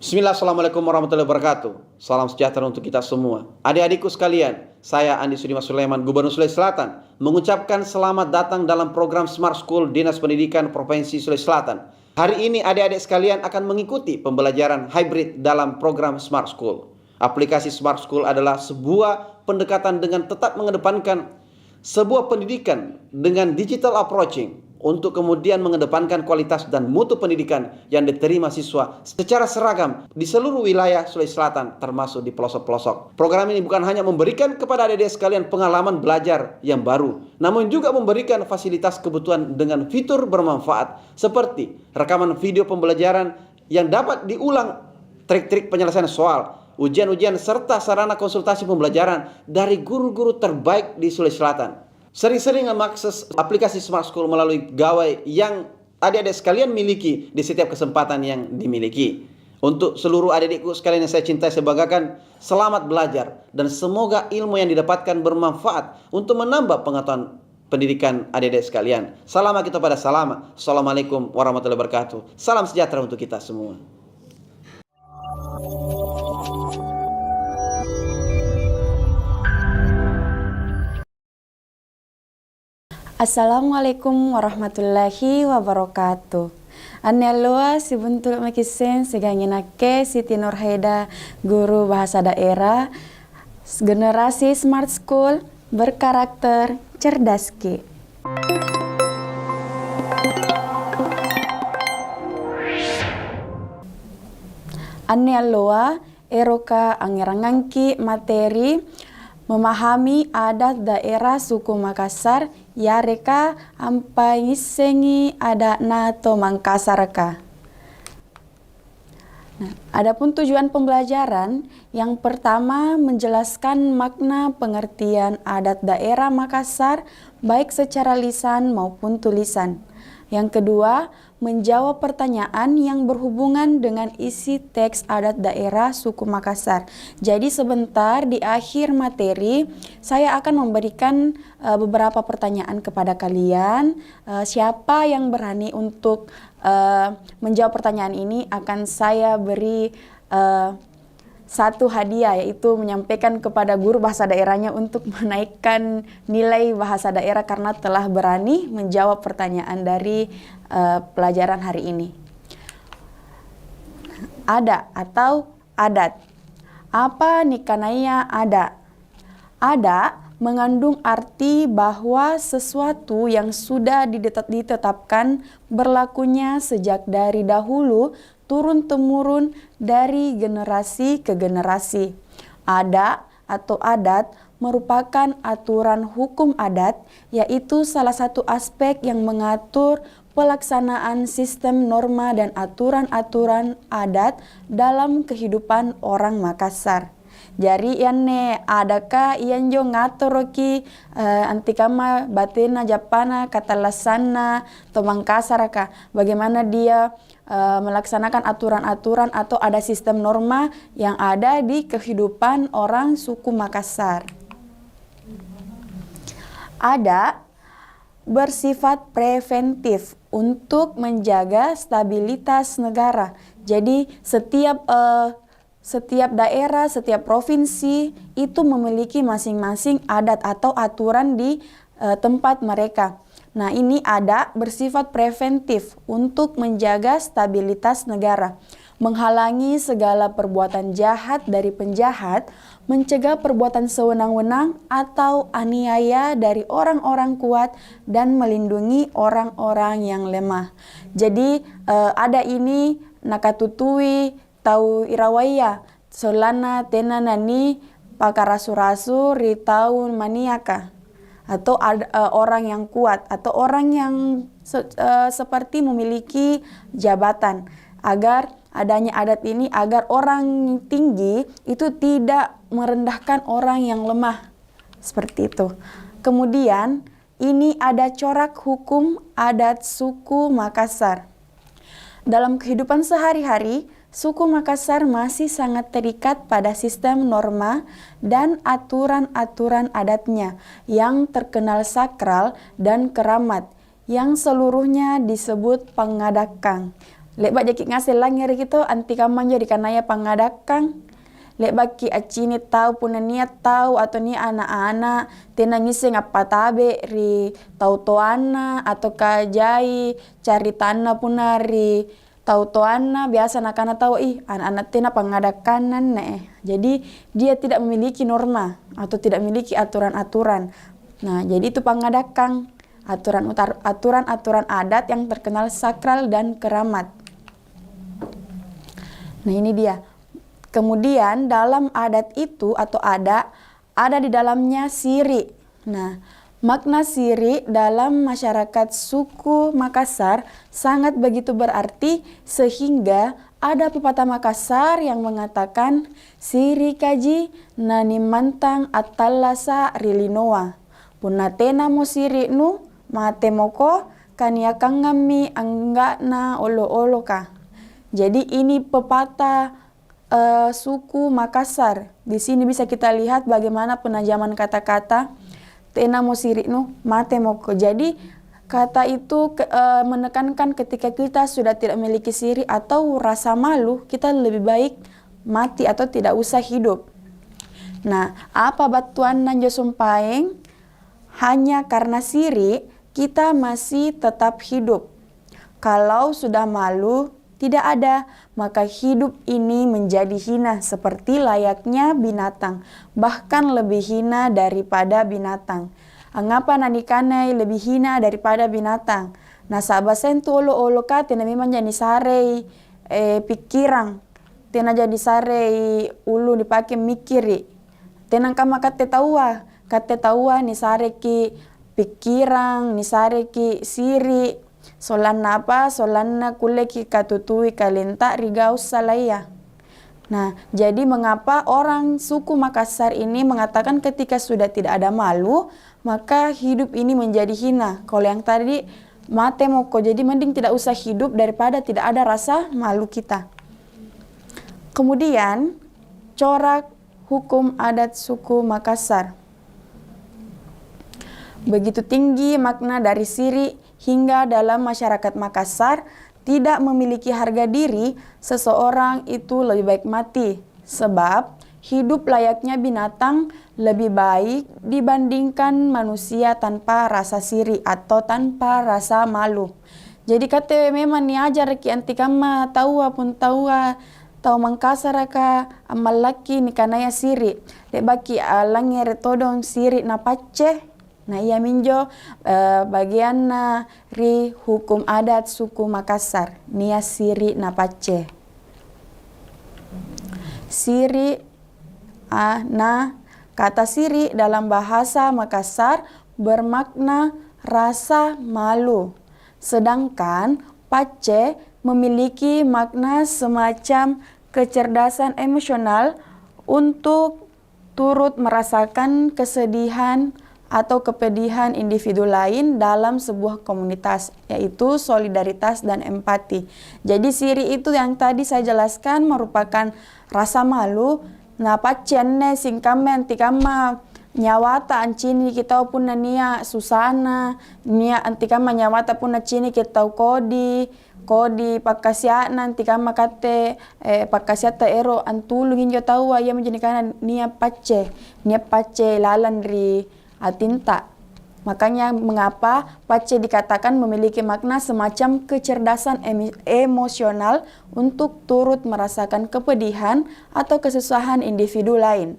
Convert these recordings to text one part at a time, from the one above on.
Bismillah, Assalamualaikum warahmatullahi wabarakatuh. Salam sejahtera untuk kita semua. Adik-adikku sekalian, saya Andi Sudimas Sulaiman, Gubernur Sulawesi Selatan, mengucapkan selamat datang dalam program Smart School Dinas Pendidikan Provinsi Sulawesi Selatan. Hari ini adik-adik sekalian akan mengikuti pembelajaran hybrid dalam program Smart School. Aplikasi Smart School adalah sebuah pendekatan dengan tetap mengedepankan sebuah pendidikan dengan digital approaching, untuk kemudian mengedepankan kualitas dan mutu pendidikan yang diterima siswa secara seragam di seluruh wilayah Sulawesi Selatan, termasuk di pelosok-pelosok. Program ini bukan hanya memberikan kepada adik-adik sekalian pengalaman belajar yang baru, namun juga memberikan fasilitas kebutuhan dengan fitur bermanfaat seperti rekaman video pembelajaran yang dapat diulang, trik-trik penyelesaian soal, ujian-ujian, serta sarana konsultasi pembelajaran dari guru-guru terbaik di Sulawesi Selatan. Sering-sering mengakses aplikasi Smart School melalui gawai yang adik-adik sekalian miliki di setiap kesempatan yang dimiliki. Untuk seluruh adik-adikku sekalian yang saya cintai, saya banggakan, selamat belajar dan semoga ilmu yang didapatkan bermanfaat untuk menambah pengetahuan pendidikan adik-adik sekalian. Salam kita pada salam. Assalamualaikum warahmatullahi wabarakatuh. Salam sejahtera untuk kita semua. Assalamualaikum warahmatullahi wabarakatuh. Annyealloa sibuntul makisen seganginake Siti Nurhaida, guru bahasa daerah generasi Smart School berkarakter cerdas ki. Annyealloa eroka angerangangki materi memahami adat daerah suku Makassar yareka ampai ngisengi adat nato Mangkasarka. Nah, adapun tujuan pembelajaran yang pertama menjelaskan makna pengertian adat daerah Makassar baik secara lisan maupun tulisan. Yang kedua, menjawab pertanyaan yang berhubungan dengan isi teks adat daerah suku Makassar. Jadi sebentar di akhir materi saya akan memberikan beberapa pertanyaan kepada kalian. Siapa yang berani untuk menjawab pertanyaan ini akan saya beri satu hadiah, yaitu menyampaikan kepada guru bahasa daerahnya untuk menaikkan nilai bahasa daerah karena telah berani menjawab pertanyaan dari pelajaran hari ini. Ada atau adat. Apa nikanaya ada? Ada mengandung arti bahwa sesuatu yang sudah ditetapkan berlakunya sejak dari dahulu turun-temurun dari generasi ke generasi. Ada atau adat merupakan aturan hukum adat, yaitu salah satu aspek yang mengatur pelaksanaan sistem norma dan aturan-aturan adat dalam kehidupan orang Makassar. Jadi yanne adakah iyan jo ngatoroki antikama batena japana katalasana to Mangkasarka, bagaimana dia melaksanakan aturan-aturan atau ada sistem norma yang ada di kehidupan orang suku Makassar. Ada bersifat preventif untuk menjaga stabilitas negara. Jadi setiap daerah, setiap provinsi itu memiliki masing-masing adat atau aturan di tempat mereka. Nah, ini ada bersifat preventif untuk menjaga stabilitas negara, menghalangi segala perbuatan jahat dari penjahat, mencegah perbuatan sewenang-wenang atau aniaya dari orang-orang kuat, dan melindungi orang-orang yang lemah. Jadi ada ini nakatutui tau irawaya solana tenanani pakarasu-rasu ritaun maniaka, atau orang yang kuat atau orang yang seperti memiliki jabatan, agar adanya adat ini agar orang tinggi itu tidak merendahkan orang yang lemah. Seperti itu. Kemudian ini ada corak hukum adat suku Makassar. Dalam kehidupan sehari-hari, suku Makassar masih sangat terikat pada sistem norma dan aturan-aturan adatnya yang terkenal sakral dan keramat, yang seluruhnya disebut pangadakang. Lek bak jakik ngasih langir gitu anti kamanja di kanaya pangadakang. Lek baki acini tahu puna niat tahu atau ni anak-anak tena ngisi ngapa tabe ri tau toana atau kajai cari tanah puna ri tau toana biasa anak-anak tahu anak-anak tena pangadakanan Jadi dia tidak memiliki norma atau tidak memiliki aturan-aturan. Nah, jadi itu pangadakang, aturan-aturan adat yang terkenal sakral dan keramat. Nah, ini dia. Kemudian dalam adat itu atau ada di dalamnya siri. Nah, makna siri dalam masyarakat suku Makassar sangat begitu berarti sehingga ada pepatah Makassar yang mengatakan siri kaji nani mantang atalasa rilinoa. Punatena mo siri nu mate moko kaniakang ngami anggana olo-olo ka. Jadi ini pepatah suku Makassar. Di sini bisa kita lihat bagaimana penajaman kata-kata tena mo siri nu mate moko. Jadi kata itu menekankan ketika kita sudah tidak memiliki siri atau rasa malu, kita lebih baik mati atau tidak usah hidup. Nah, apa batuan nanjo sumpaeng? Hanya karena siri kita masih tetap hidup. Kalau sudah malu, tidak ada, maka hidup ini menjadi hina seperti layaknya binatang, bahkan lebih hina daripada binatang. Angapa nanikanai lebih hina daripada binatang? Nah, sabasen tu olo-olo ka tena memang jadi sarei pikiran, tena jadi sarei ulu dipakai mikiri. Tena kama kate taua ni sareki pikiran, ni sareki siri. Solanna apa? Solanna kuleki katutui kalenta rigau salaya. Nah, jadi mengapa orang suku Makassar ini mengatakan ketika sudah tidak ada malu, maka hidup ini menjadi hina. Kalau yang tadi mate moko, jadi mending tidak usah hidup daripada tidak ada rasa malu kita. Kemudian, corak hukum adat suku Makassar. Begitu tinggi makna dari siri hingga dalam masyarakat Makassar tidak memiliki harga diri, seseorang itu lebih baik mati. Sebab hidup layaknya binatang lebih baik dibandingkan manusia tanpa rasa siri atau tanpa rasa malu. Jadi kata memang ni ajar ki anti kama tahu tahu Mangkasar ka amal laki ni kanaya siri. Dek baki langir todong siri na pacce. Nah, ia minjo bagian ri hukum adat suku Makassar. Nia siri napace. Siri kata siri dalam bahasa Makassar bermakna rasa malu. Sedangkan pace memiliki makna semacam kecerdasan emosional untuk turut merasakan kesedihan atau kepedihan individu lain dalam sebuah komunitas, yaitu solidaritas dan empati. Jadi siri itu yang tadi saya jelaskan merupakan rasa malu. Nah, pacenne singkame antikama nyawata ancini kita pun nia susana, nia antikama nyawata pun cini kita kodi pakasya nanti kama kate pakasya ta ero antulu nginjo tahu ya menjadikan nia pace lalan ri atinta. Makanya mengapa pace dikatakan memiliki makna semacam kecerdasan emosional untuk turut merasakan kepedihan atau kesusahan individu lain.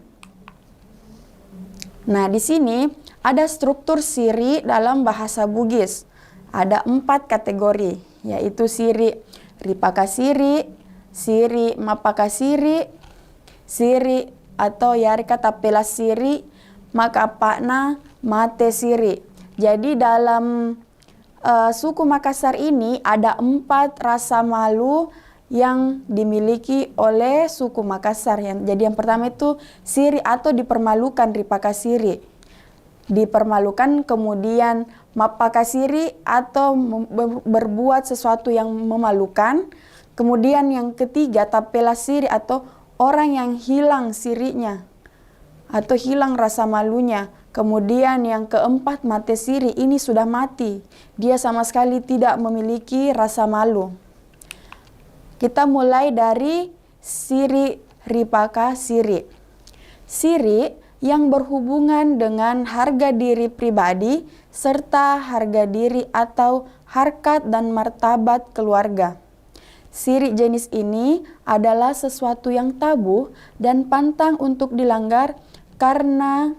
Nah, di sini ada struktur siri dalam bahasa Bugis. Ada 4 kategori, yaitu siri ripakasiri, siri mapakasiri, siri atau yarika tapelas siri, maka pakna mate siri. Jadi dalam suku Makassar ini ada 4 rasa malu yang dimiliki oleh suku Makassar. Jadi yang pertama itu siri atau dipermalukan ripakasiri. Dipermalukan, kemudian mapakasiri atau berbuat sesuatu yang memalukan. Kemudian yang ketiga tapela siri atau orang yang hilang sirinya atau hilang rasa malunya. Kemudian yang keempat mate siri, ini sudah mati. Dia sama sekali tidak memiliki rasa malu. Kita mulai dari siri ripakasiri. Siri yang berhubungan dengan harga diri pribadi serta harga diri atau harkat dan martabat keluarga. Siri jenis ini adalah sesuatu yang tabu dan pantang untuk dilanggar karena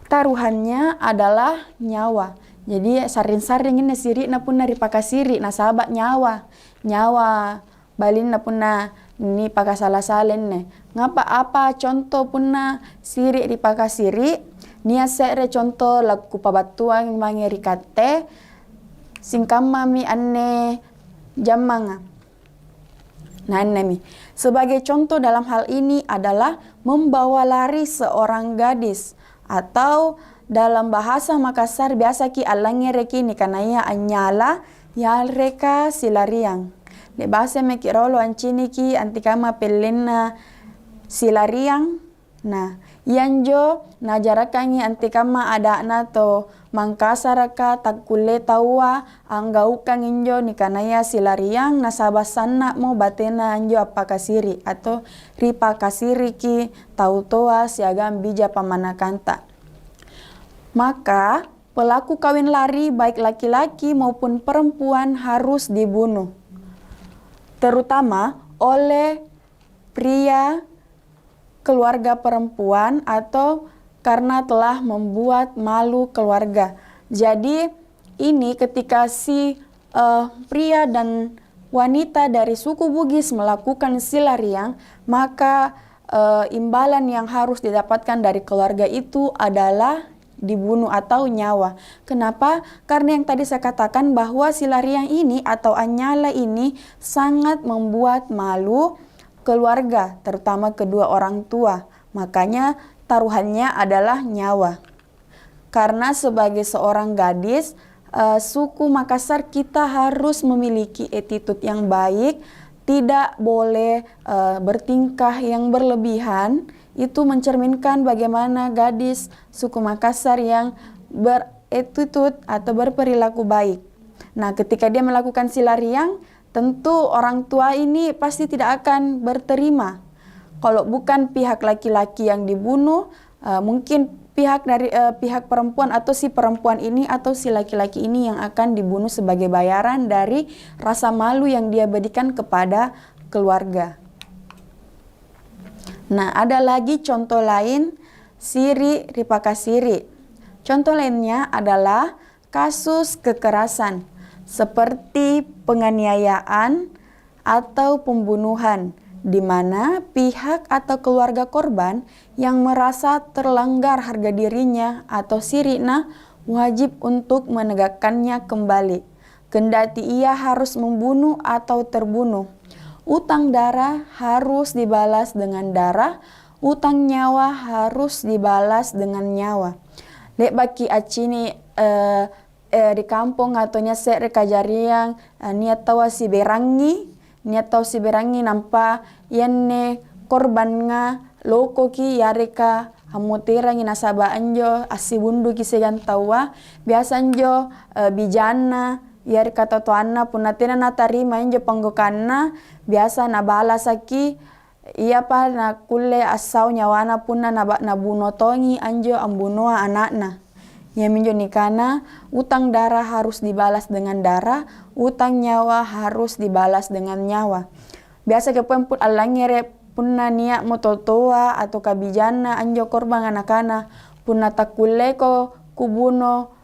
taruhannya adalah nyawa. Jadi saring-saring ini siri na puna ripakasiri na sahabat nyawa. Nyawa balin na puna ini pakasalah-salen ne. Ngapa apa contoh puna siri ripakasiri? Nia sere contoh laku pabatuang mangerikate singkama mi anne jamanga. Nah, mi. Sebagai contoh dalam hal ini adalah membawa lari seorang gadis atau dalam bahasa Makassar biasa ki alangere kini karena ia anyala ya reka silariang. Di bahasa mekirolo ancini ki antikama pelena silariang. Nah, yanjo najarakangi antikama ada na to mangkasaraka takule tawa anggaukan injo ni kanaya silariang nasabasana mo batena anjo apakasiri atau ripakasiri ki tau toa siagam bija pamanakanta. Maka pelaku kawin lari baik laki-laki maupun perempuan harus dibunuh, terutama oleh pria keluarga perempuan atau karena telah membuat malu keluarga. Jadi ini ketika si pria dan wanita dari suku Bugis melakukan silariang, maka imbalan yang harus didapatkan dari keluarga itu adalah dibunuh atau nyawa. Kenapa? Karena yang tadi saya katakan bahwa silariang ini atau anyala ini sangat membuat malu keluarga, terutama kedua orang tua. Makanya taruhannya adalah nyawa. Karena sebagai seorang gadis, suku Makassar kita harus memiliki attitude yang baik, tidak boleh bertingkah yang berlebihan. Itu mencerminkan bagaimana gadis suku Makassar yang berattitude atau berperilaku baik. Nah, ketika dia melakukan silariang, tentu orang tua ini pasti tidak akan berterima. Kalau bukan pihak laki-laki yang dibunuh, mungkin pihak dari pihak perempuan atau si perempuan ini atau si laki-laki ini yang akan dibunuh sebagai bayaran dari rasa malu yang dia berikan kepada keluarga. Nah, ada lagi contoh lain siri ripakasiri. Contoh lainnya adalah kasus kekerasan seperti penganiayaan atau pembunuhan, di mana pihak atau keluarga korban yang merasa terlanggar harga dirinya atau sirina wajib untuk menegakkannya kembali, kendati ia harus membunuh atau terbunuh. Utang darah harus dibalas dengan darah, utang nyawa harus dibalas dengan nyawa. Lek baki acini di kampung atau nyasek rekajariang niat tawa si berangi nampa yanne korban nga loko ki yareka hamutera ngina saba anjo asibundu ki segan tawa biasa anjo bijana yari kata to anna punatena na tarima injo panggokanna biasa na balasaki iya pa na kulle asau nyawana punna na bunotongi anjo ambunoa anakna. Ya minjo nikana utang darah harus dibalas dengan darah, utang nyawa harus dibalas dengan nyawa. Biasa ke pemput alangere punna niat mototoa atau kabijana anjo korban anakana punna takulle ko kubuno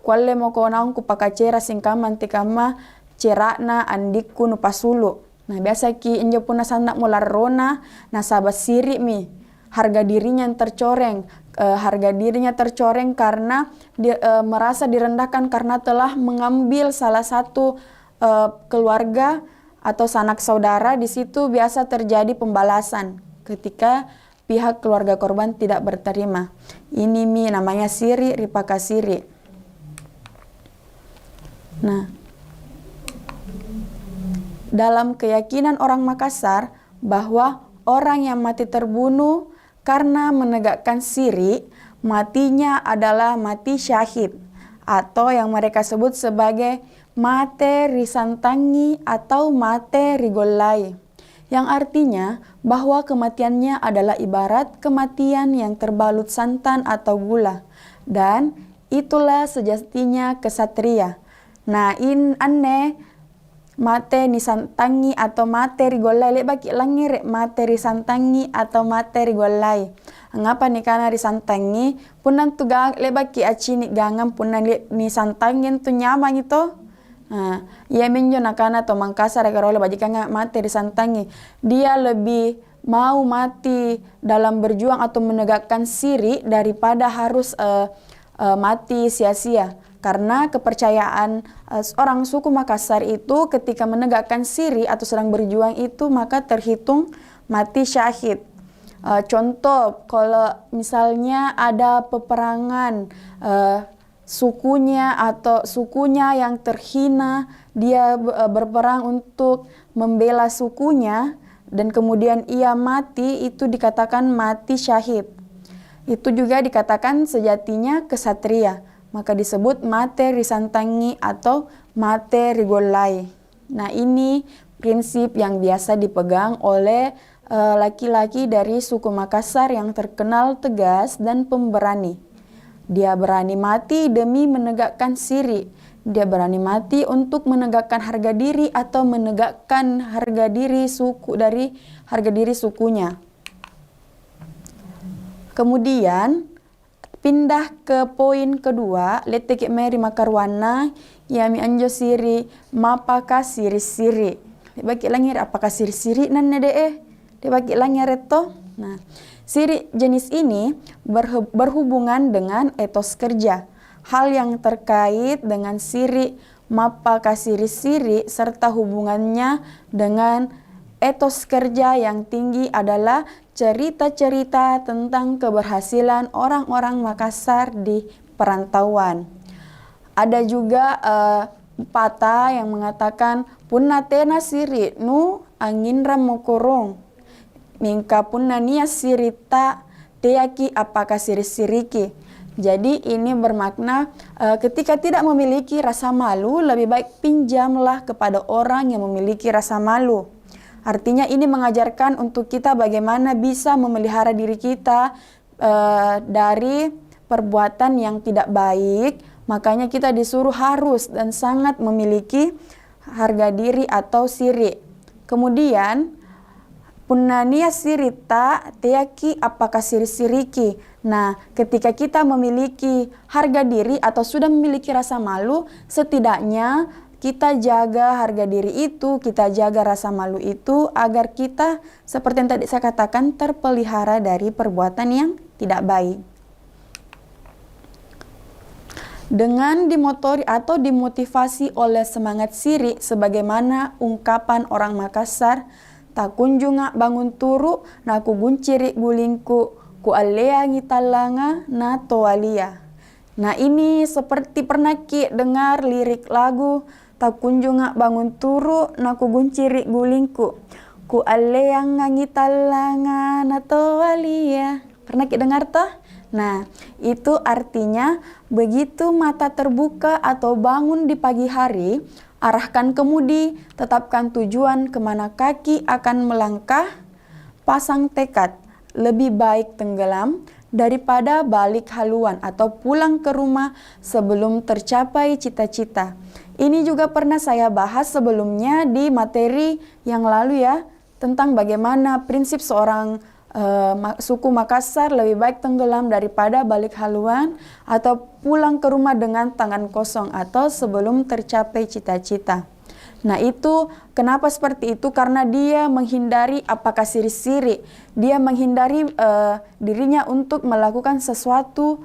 kwalle mo ko naon ku pakacera singkama antikama cerakna andikku nu pasulu. Nah biasa ki injo punna sandak mularrona nasaba siri mi harga dirinya yang tercoreng. Harga dirinya tercoreng karena dia merasa direndahkan karena telah mengambil salah satu keluarga atau sanak saudara, di situ biasa terjadi pembalasan ketika pihak keluarga korban tidak berterima. Ini namanya siri ripaka siri. Nah, dalam keyakinan orang Makassar bahwa orang yang mati terbunuh karena menegakkan siri, matinya adalah mati syahid, atau yang mereka sebut sebagai mate risantangi atau mate rigolai, yang artinya bahwa kematiannya adalah ibarat kematian yang terbalut santan atau gula, dan itulah sejatinya kesatria. Nah, aneh mate nisantangi atau mate rigolai, lek baki langi rek mate risantangi atau mate rigolai. Ngapa nih karena risantangi punan tu lek baki aci ni gangan punan nisantangin tu nyaman itu. Nah, ia menjo nakana to Mangkasar karole bajikan mate risantangi. Dia lebih mau mati dalam berjuang atau menegakkan siri daripada harus mati sia-sia. Karena kepercayaan orang suku Makassar itu ketika menegakkan siri atau sedang berjuang itu maka terhitung mati syahid. Contoh, kalau misalnya ada peperangan sukunya atau sukunya yang terhina, dia berperang untuk membela sukunya dan kemudian ia mati, itu dikatakan mati syahid. Itu juga dikatakan sejatinya kesatria. Maka disebut mate risantangi atau mate rigolai. Nah, ini prinsip yang biasa dipegang oleh laki-laki dari suku Makassar yang terkenal tegas dan pemberani. Dia berani mati demi menegakkan siri. Dia berani mati untuk menegakkan harga diri atau menegakkan harga diri suku dari harga diri sukunya. Kemudian pindah ke poin kedua, letek meri makarwana, yami anjo siri, mapaka siri-siri. Dibagi langir apakah siri-siri nanne deh? Dibagi langir itu. Nah, siri jenis ini berhubungan dengan etos kerja. Hal yang terkait dengan siri, mapaka siri-siri serta hubungannya dengan etos kerja yang tinggi adalah cerita-cerita tentang keberhasilan orang-orang Makassar di perantauan. Ada juga pepatah yang mengatakan punna tena siri nu angin ramokorong mingka punna nia sirita teaki apakah siri-siriki. Jadi ini bermakna ketika tidak memiliki rasa malu, lebih baik pinjamlah kepada orang yang memiliki rasa malu. Artinya ini mengajarkan untuk kita bagaimana bisa memelihara diri kita dari perbuatan yang tidak baik. Makanya kita disuruh harus dan sangat memiliki harga diri atau siri. Kemudian, punania sirita teaki apakah siri-siriki. Nah, ketika kita memiliki harga diri atau sudah memiliki rasa malu, setidaknya kita jaga harga diri itu, kita jaga rasa malu itu agar kita seperti yang tadi saya katakan terpelihara dari perbuatan yang tidak baik. Dengan dimotori atau dimotivasi oleh semangat siri sebagaimana ungkapan orang Makassar, tak kunjunga bangun turu na ku gunciri gulingku ku alea ngitalanga na toalia. Nah, ini seperti pernah ki dengar lirik lagu tak kunjunga bangun turu na ku gunciri gulingku ku alea ngitalanga na toalia. Pernah ki dengar toh? Nah, itu artinya begitu mata terbuka atau bangun di pagi hari, arahkan kemudi, tetapkan tujuan kemana kaki akan melangkah, pasang tekad, lebih baik tenggelam daripada balik haluan atau pulang ke rumah sebelum tercapai cita-cita. Ini juga pernah saya bahas sebelumnya di materi yang lalu ya, tentang bagaimana prinsip seorang suku Makassar lebih baik tenggelam daripada balik haluan atau pulang ke rumah dengan tangan kosong atau sebelum tercapai cita-cita. Nah, itu kenapa seperti itu? Karena dia menghindari apakah siri-siri. Dia menghindari dirinya untuk melakukan sesuatu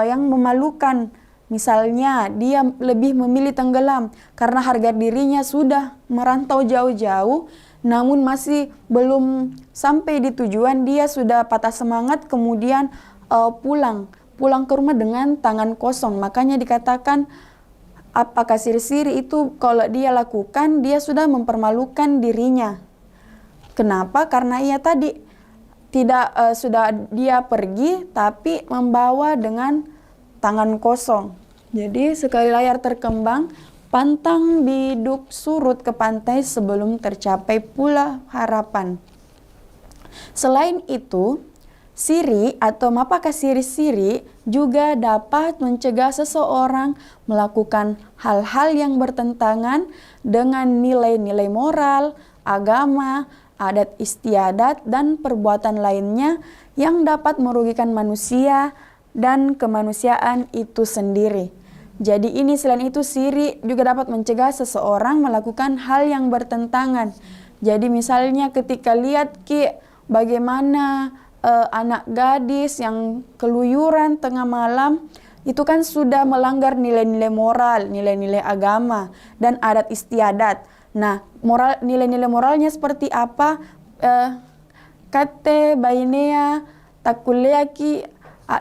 yang memalukan Misalnya dia lebih memilih tenggelam karena harga dirinya sudah merantau jauh-jauh, namun masih belum sampai di tujuan, dia sudah patah semangat, kemudian pulang ke rumah dengan tangan kosong. Makanya dikatakan apakah siri-siri itu kalau dia lakukan, dia sudah mempermalukan dirinya. Kenapa? Karena ia tadi tidak sudah dia pergi tapi membawa dengan tangan kosong. Jadi sekali layar terkembang, pantang biduk surut ke pantai sebelum tercapai pula harapan. Selain itu, siri atau mapaka siri-siri juga dapat mencegah seseorang melakukan hal-hal yang bertentangan dengan nilai-nilai moral, agama, adat istiadat, dan perbuatan lainnya yang dapat merugikan manusia dan kemanusiaan itu sendiri. Jadi ini selain itu siri juga dapat mencegah seseorang melakukan hal yang bertentangan. Jadi misalnya ketika lihat bagaimana anak gadis yang keluyuran tengah malam, itu kan sudah melanggar nilai-nilai moral, nilai-nilai agama, dan adat istiadat. Nah, nilai-nilai moralnya seperti apa? Kate bainea takuleaki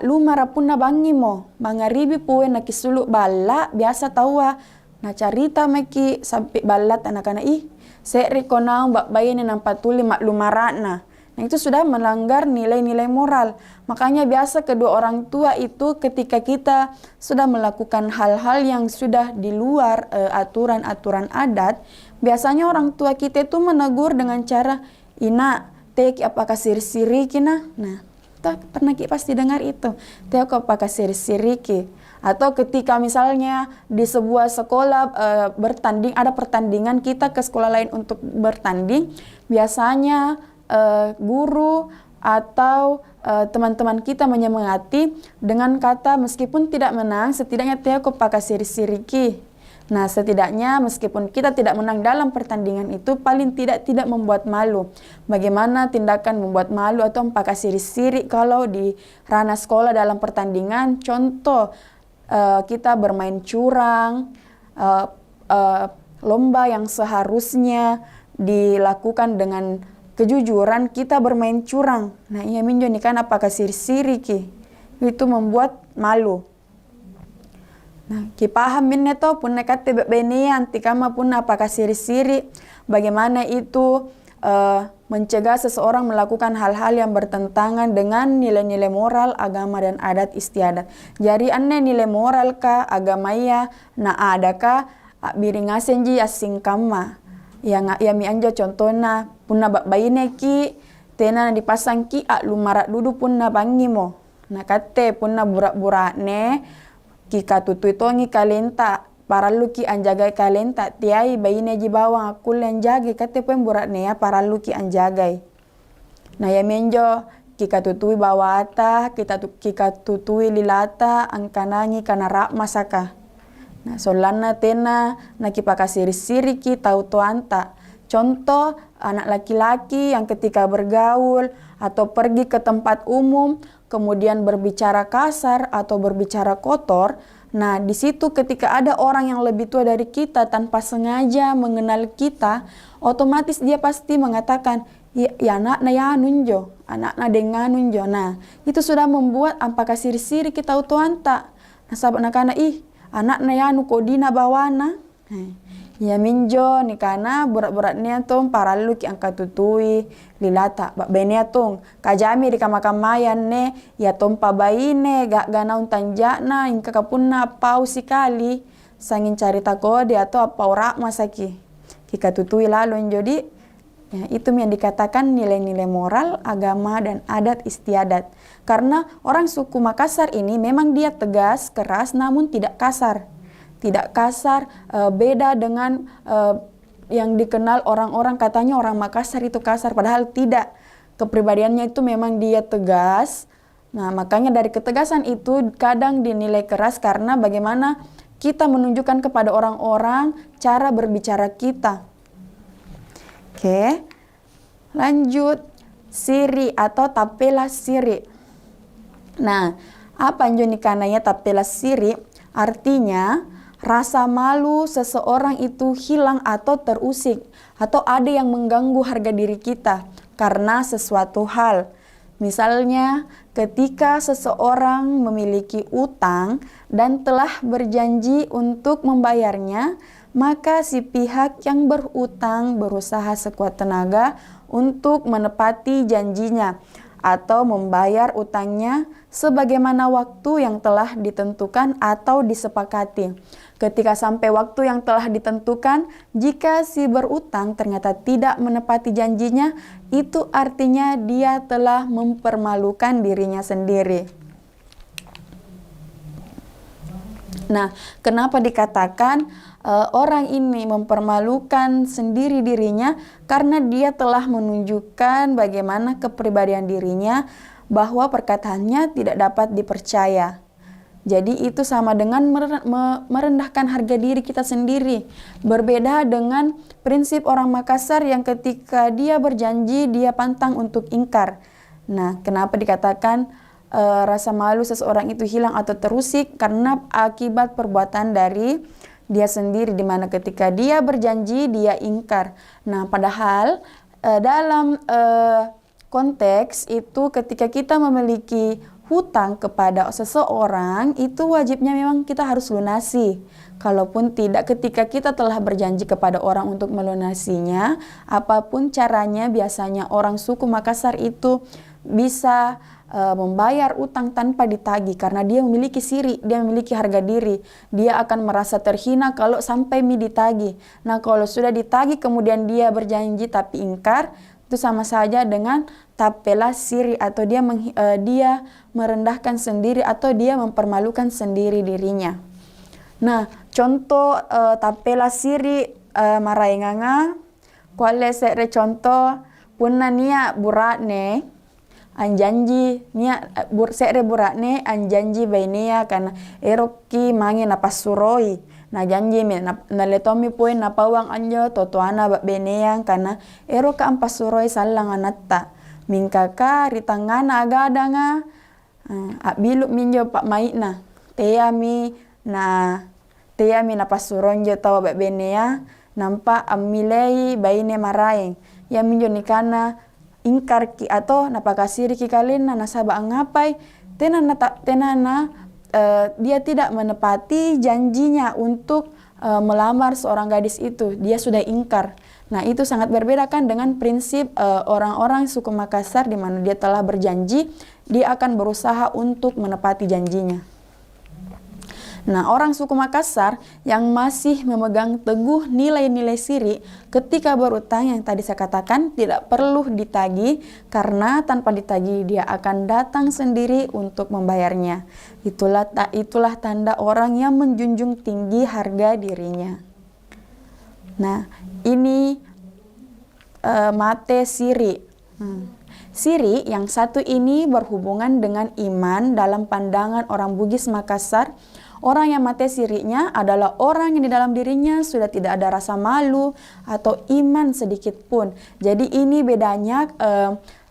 lumara punna bangi mo mangaribi puwe na kisulu bala biasa tawa na carita maki sampai balat anak-anak se'ri konau mbak bayine nampak tuli maklumarana. Nah itu sudah melanggar nilai-nilai moral. Makanya biasa kedua orang tua itu ketika kita sudah melakukan hal-hal yang sudah di luar aturan-aturan adat, biasanya orang tua kita itu menegur dengan cara, ina, teki apakah siri-siri kina? Nah, kita pernah pasti dengar itu. Teki apakah siri-siri ki? Atau ketika misalnya di sebuah sekolah bertanding, ada pertandingan kita ke sekolah lain untuk bertanding, biasanya guru atau teman-teman kita menyemangati dengan kata meskipun tidak menang, setidaknya teko pakai siri-siriki. Nah, setidaknya meskipun kita tidak menang dalam pertandingan itu, paling tidak membuat malu. Bagaimana tindakan membuat malu atau pakai siri-siri kalau di ranah sekolah dalam pertandingan? Contoh, kita bermain curang, lomba yang seharusnya dilakukan dengan kejujuran, kita bermain curang. Nah, iya minjo nih kan apakah siri-siri ki? Itu membuat malu. Nah, ki paham minne to punna kate bene anti kama punna apakah siri-siri. Bagaimana itu mencegah seseorang melakukan hal-hal yang bertentangan dengan nilai-nilai moral, agama, dan adat istiadat. Jadi anne nilai moral ka, agama ya, na ada ka, biringasen ji asing kama. Yang mi anja contohnya punna baine ki tena dipasang ki lumara dudu punna bangi mo. Nah kate punna burak-burak ne ki katutui tongi kalenta paralu ki anjagai kalenta tiai baine ji bawang akul anjage kate pun burak ne ya paralu ki anjagai. Nah ya menjo ki katutui bawata ki katutui lilata angkanangi kana rak masaka. Nah, solana tena nakipaka siri-siri ki tau toanta. Contoh, anak laki-laki yang ketika bergaul atau pergi ke tempat umum, kemudian berbicara kasar atau berbicara kotor. Nah, di situ ketika ada orang yang lebih tua dari kita tanpa sengaja mengenal kita, otomatis dia pasti mengatakan, ya anak na ya nunjo, anak na dengan nunjo. Nah, itu sudah membuat apakah siri-siri kita toanta. Nah, sahabat nakana anak na yanu kodina bawana. Ya minjo ni kana burat-burat niya tong paralu ki angka tutui lilata. Bene tong kajami di kamakamayan ne ya tong pabaine gak ganaun tanjana ingka kapunna pau sikali sangin carita kode atau apa ora masaki. Kika tutui lalu jadi ya, itu yang dikatakan nilai-nilai moral, agama, dan adat istiadat. Karena orang suku Makassar ini memang dia tegas, keras, namun tidak kasar. Tidak kasar, beda dengan yang dikenal orang-orang katanya orang Makassar itu kasar. Padahal tidak. Kepribadiannya itu memang dia tegas. Nah, makanya dari ketegasan itu kadang dinilai keras karena bagaimana kita menunjukkan kepada orang-orang cara berbicara kita. Oke, lanjut siri atau tapela siri. Nah, apa anjo nikananya tapela siri? Artinya, rasa malu seseorang itu hilang atau terusik, atau ada yang mengganggu harga diri kita karena sesuatu hal. Misalnya, ketika seseorang memiliki utang dan telah berjanji untuk membayarnya, maka si pihak yang berutang berusaha sekuat tenaga untuk menepati janjinya atau membayar utangnya sebagaimana waktu yang telah ditentukan atau disepakati. Ketika sampai waktu yang telah ditentukan, jika si berutang ternyata tidak menepati janjinya, itu artinya dia telah mempermalukan dirinya sendiri. Nah, kenapa dikatakan orang ini mempermalukan sendiri dirinya? Karena dia telah menunjukkan bagaimana kepribadian dirinya, bahwa perkataannya tidak dapat dipercaya. Jadi itu sama dengan merendahkan harga diri kita sendiri. Berbeda dengan prinsip orang Makassar yang ketika dia berjanji, dia pantang untuk ingkar. Nah, kenapa dikatakan rasa malu seseorang itu hilang atau terusik? Karena akibat perbuatan dari dia sendiri, di mana ketika dia berjanji, dia ingkar. Nah, padahal dalam konteks itu ketika kita memiliki hutang kepada seseorang, itu wajibnya memang kita harus lunasi. Kalaupun tidak, ketika kita telah berjanji kepada orang untuk melunasinya, apapun caranya, biasanya orang suku Makassar itu bisa membayar utang tanpa ditagih karena dia memiliki siri, dia memiliki harga diri. Dia akan merasa terhina kalau sampai ditagih. Nah, kalau sudah ditagih kemudian dia berjanji tapi ingkar, itu sama saja dengan tapela siri, atau dia merendahkan sendiri atau dia mempermalukan sendiri dirinya. Nah, contoh tapela siri maraenganga, kuale sere contoh punna nia buratne anjanji nia sere buratne anjanji bainea kana eroki mange napasuroi. Na janji me na letomi poin na pawang anjo totoana beneang kana ero ka ampasuroi sallang anatta mingkaka ritangana agadanga abilu minjo pak maitna teami na pasuronjo tawa benea nampa amilei baine maraeng ya minjo nikana ingkar ki atau napakasiri ki kalena nasaba angapai tenana dia tidak menepati janjinya untuk melamar seorang gadis itu, dia sudah ingkar. Nah, itu sangat berbeda kan dengan prinsip orang-orang suku Makassar, di mana dia telah berjanji, dia akan berusaha untuk menepati janjinya. Nah, orang suku Makassar yang masih memegang teguh nilai-nilai siri ketika berutang yang tadi saya katakan tidak perlu ditagih, karena tanpa ditagih dia akan datang sendiri untuk membayarnya. Itulah tanda orang yang menjunjung tinggi harga dirinya. Nah, ini mate siri. Siri yang satu ini berhubungan dengan iman dalam pandangan orang Bugis Makassar. Orang yang mate sirinya adalah orang yang di dalam dirinya sudah tidak ada rasa malu atau iman sedikit pun. Jadi ini bedanya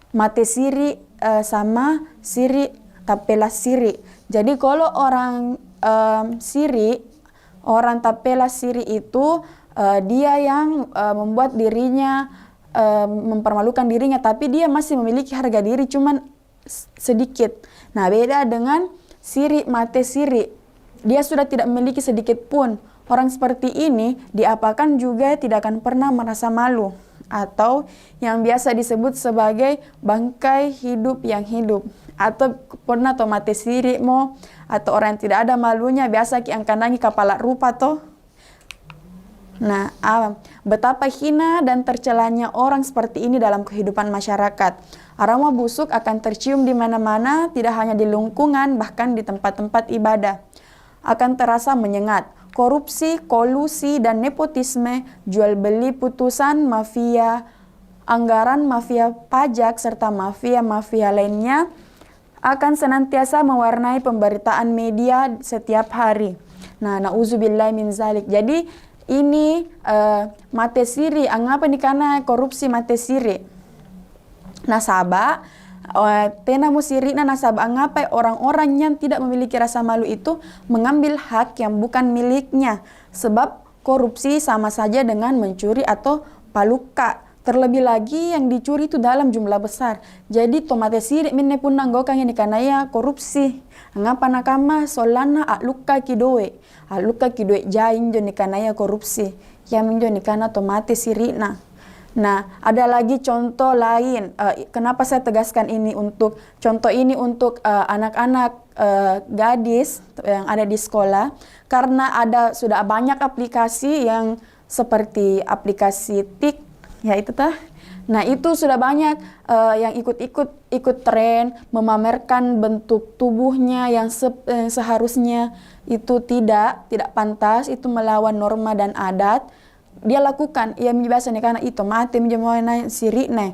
mate siri sama siri tapela siri. Jadi kalau orang orang tapela siri itu dia yang membuat dirinya mempermalukan dirinya, tapi dia masih memiliki harga diri cuman sedikit. Nah, beda dengan siri mate siri. Dia sudah tidak memiliki sedikit pun. Orang seperti ini diapakan juga tidak akan pernah merasa malu, atau yang biasa disebut sebagai bangkai hidup yang hidup, atau pernah to mate siri mo, atau orang yang tidak ada malunya biasa ki angkanangi kepala rupa toh. Nah, betapa hina dan tercelanya orang seperti ini dalam kehidupan masyarakat. Aroma busuk akan tercium di mana-mana, tidak hanya di lingkungan, bahkan di tempat-tempat ibadah. Akan terasa menyengat. Korupsi, kolusi, dan nepotisme, jual beli putusan mafia, anggaran mafia pajak, serta mafia-mafia lainnya akan senantiasa mewarnai pemberitaan media setiap hari. Nah, na'udzubillahi min zalik. Jadi ini mate siri, angapa nih karena korupsi mate siri. Nasaba tena musirina nasabah ngapai orang-orang yang tidak memiliki rasa malu itu mengambil hak yang bukan miliknya. Sebab korupsi sama saja dengan mencuri atau paluka. Terlebih lagi yang dicuri itu dalam jumlah besar. Jadi tomate sirik minne pun nanggokan ini karena ya korupsi. Ngapa nakama solana luka kidoe. Luka kidoe jain jo ni karena ya korupsi. Yang minjo ni karena tomate sirikna. Nah, ada lagi contoh lain. Kenapa saya tegaskan ini untuk contoh ini untuk anak-anak gadis yang ada di sekolah? Karena sudah banyak aplikasi yang seperti aplikasi TIK. Ya itu tah. Nah itu sudah banyak yang ikut tren memamerkan bentuk tubuhnya yang seharusnya itu tidak pantas, itu melawan norma dan adat. Dia lakukan, ia biasa nih karena itu mati menjemana siri nih.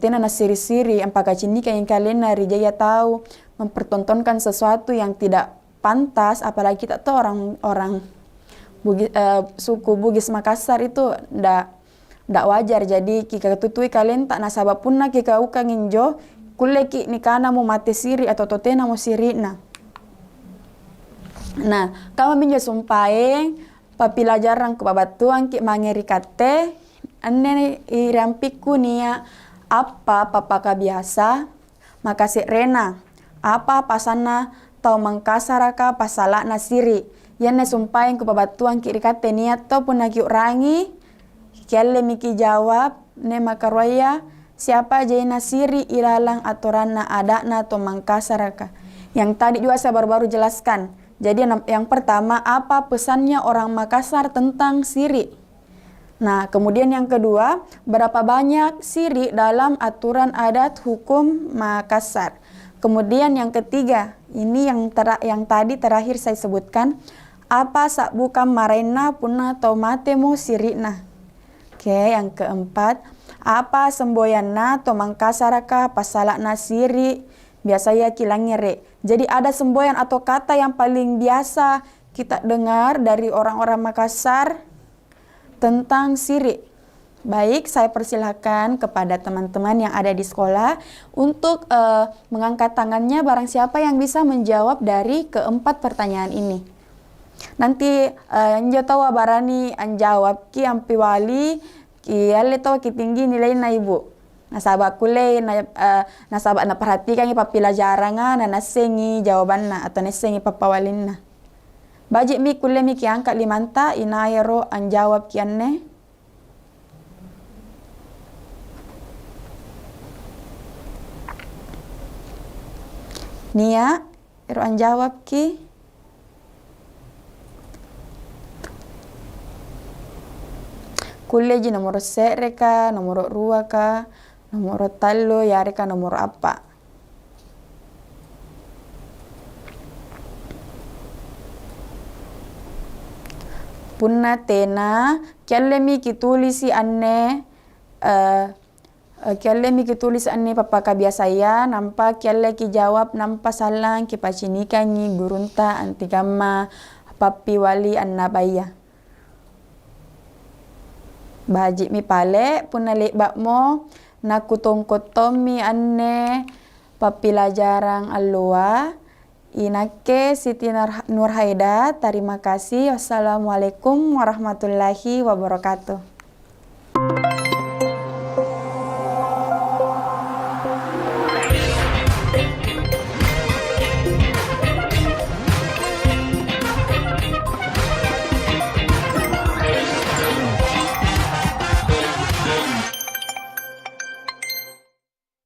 Tena na siri-siri yang pakai cinika yang kalian nari jaya tahu mempertontonkan sesuatu yang tidak pantas, apalagi kita tuh orang suku Bugis Makassar itu ndak wajar. Jadi kika tutui kalian tak nasabah punna kika uka nginjo kuleki nikana mu mate siri atau totena mu siri na. Nah, kama minjo sumpaeng papilajaran ke babatuan ki mangeri kate anne irampiku nia apa papaka biasa makasih rena apa pasana tau mangkasaraka pasala na siri yanne sumpaeng ke babatuan ki rikate nia to pun nagi rangi kelle miki jawab ne makarwaya siapa jaina siri ilalang aturan na adakna to mangkasaraka. Yang tadi juga saya baru-baru jelaskan. Jadi yang pertama apa pesannya orang Makassar tentang siri. Nah, kemudian yang kedua, berapa banyak siri dalam aturan adat hukum Makassar. Kemudian yang ketiga, ini yang tadi terakhir saya sebutkan, apa sak bukan marena punna tau matemu sirina. Oke, yang keempat, apa semboyanna to mangkasaraka pasalakna siri biasanya kilangere. Jadi ada semboyan atau kata yang paling biasa kita dengar dari orang-orang Makassar tentang siri. Baik, saya persilahkan kepada teman-teman yang ada di sekolah untuk mengangkat tangannya barang siapa yang bisa menjawab dari keempat pertanyaan ini. Nanti njo tawa barani anjawab ki ampi wali ki alle tawa ki tinggi nilai na ibu. Nasabak kule nasabak na perhatikan i papilajaran na nasengi jawabanna atau nasengi papawalinna. Bajik mi kule mi ki angkat limanta inayero anjawab ki anne. Nia ero anjawab ki. Kulle ji nomor sere ka, nomor rua ka, nomor talo, yare ka nomor apa. Punna tena, kelle mi kitulisi anne, kelle mi kitulisi anne papaka biasa ya, nampa kelle ki jawab nampa salang ki pacinika ngi gurunta antigama papi wali annabaya. Baji mi pale punna lebak mo nakutong-kutong mi anne papilajaran alua inake Siti Nurhaida. Terima kasih. Wassalamualaikum warahmatullahi wabarakatuh.